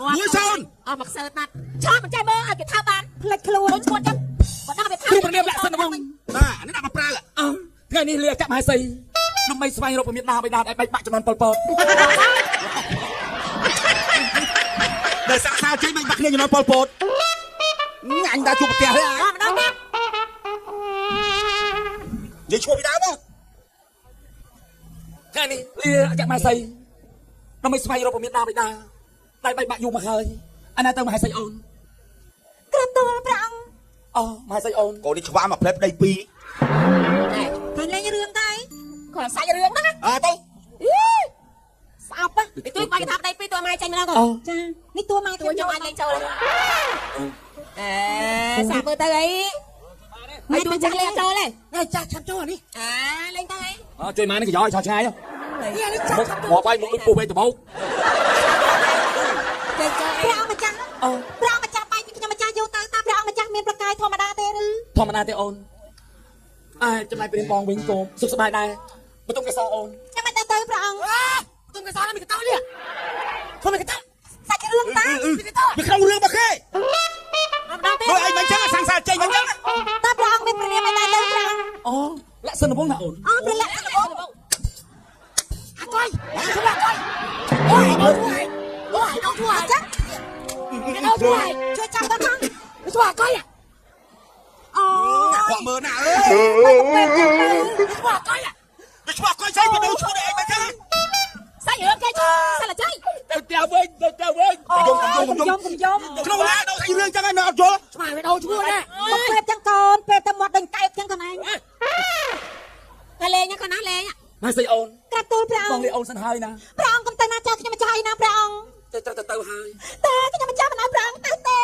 មួយសូនអស់មកសើតាត់ឆោតមិនចេះមើលឲ្យគេថាបានផ្លិចខ្លួនឈួតចឹងបើដល់វាថា គ្រូប្រនាមលាក់សិនហ្មង បាទអានេះដាក់មកប្រើថ្ងៃនេះលាចាក់មហាសីដើម្បីស្វែងរកពមៀតណាបិតាឲ្យបែកបាក់ចំនួនប៉ុលពតដែលសាក់សាចេញមិនបាក់គ្នាចំនួនប៉ុលពតអញដើរជួបប្រទះហើយអត់ម្ដងទៀតនិយាយឈ្មោះពីដើមមកថ្ងៃនេះលាចាក់មហាសីដើម្បីស្វែងរកពមៀតណាបិតាតែបែកបាក់យូរមកហើយអាណាទៅមហាសីអូន ក្រាបទូលព្រះអង្គ មហាសីអូនក ូននេះឆ្វាមកផ្លែប្តីពីរ ឃើញលេងរឿងតែគាត់សាច់រឿងហ្នឹងណា ទៅ ស្អប់ទៅជួយបាយថាប្តីពីរតួម៉ែចាញ់ម្ដងចានេះតួម៉ែជួយខ្ញុំអាចលេងចូលសាប់មើលទៅអីមិនជួយចាស់លេងចូលទេចាស់ឆាប់ចូលនេះ លេងទៅអី ជួយម៉ានេះក៏យកឲ្យឆោតឆ្ងាយមកបាយមកពុះវិញទៅមក ព្រះអង្គម្ចាស់ព្រះអង្គម្ចាស់បាយពីខ្ញុំម្ចាស់យកទៅតើព្រះអង្គម្ចាស់មានប្រកាយធម្មតាទេឬធម្មតាទេអូនចំណាយព្រៀងបងវិញកូនសុខសប្បាយដែរបន្ទុំកសោអូន ចាំមិនទៅព្រះអង្គ បន្ទុំកសោនេះមានកតោនេះខ្ញុំមានកតោ សាច់រឿងតា ពីក្នុងរឿងមកគេមើលអីមិនចឹងសាំងសាចេញមិនចឹង តើព្រះអង្គមានព្រះនាមអីដែរទៅព្រះអង្គ លាក់សិនបងណាអូន ព្រះលក្ខណៈបងអកុយជួយអកុយអូយដល់ជួយចាដល់ជួយជួយចាំបងជួយអកុយអូ គាត់មើលណាអើយ ជួយអកុយ ទៅឆ្វាក់កុយស្អីទៅឈ្មោះនេះអីមិនចឹង សាច់រឿងគេសាឡាចៃ ទៅទៅវិញយំក្នុងណាដល់ស្អីរឿងចឹងឯងនៅអត់យល់ ស្មារតីដល់ឈ្មោះណាមកពេបចឹងកូនពេបទៅមាត់ដេញកែបចឹងកូនឯងតែលេងកូនណាលេង មហាសីអូន ក្រាបទូលព្រះអ បង ង្គ លាអូនសិនហើយណា ព្រះអង្គកុំទៅណាចាស់ខ្ញុំម្ចាស់ឯណាព្រះអង្គ ទៅហើយ តែខ្ញុំម្ចាស់មិនឲ្យព្រះអង្គទៅទេ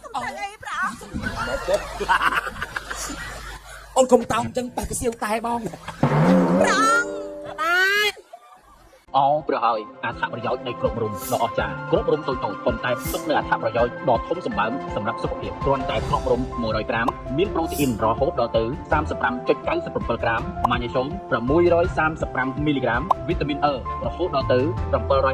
កុំទៅអីព្រះអង្គ អូនកុំតោងចឹងប៉ះកសៀវតែបង ព្រះអង្គបាន ព្រះហើយអត្ថប្រយោជន៍នៃគ្រាប់រុំដ៏អស្ចារ្យគ្រាប់រុំតូចៗប៉ុន្តែផ្ទុកនូវអត្ថប្រយោជន៍ដ៏ធំសម្បើមសម្រាប់សុខភាពគ្រាន់តែគ្រាប់រុំ100ក្រាមមានប្រូតេអ៊ីនរហូតដល់ទៅ 35.97 ក្រាមម៉ាញ៉េស្យូម635មីលីក្រាមវីតាមីន E រហូតដល់ទៅ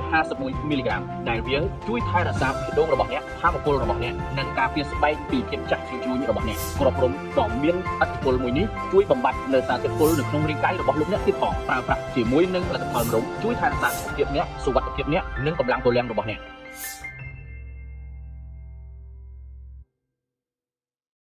751មីលីក្រាមដែលវាជួយថែរក្សាបេះដូងរបស់អ្នកថាមពលរបស់អ្នកនិងការពារស្បែកពីភាពចាស់ជ្រួញរបស់អ្នកគ្រាប់រុំដ៏មានឥទ្ធិពលមួយនេះជួយបំបត្តិនៅសារធាតុពុលនៅក្នុងរាងកាយរបស់លោកអ្នកទៀតផងប្រើប្រាស់ជាមួយនឹងផលិតផលរុំជួយថែរក្សាសុខភាពអ្នកសុវត្ថិភាពអ្នកនិងកម្លាំងពលំរបស់អ្នក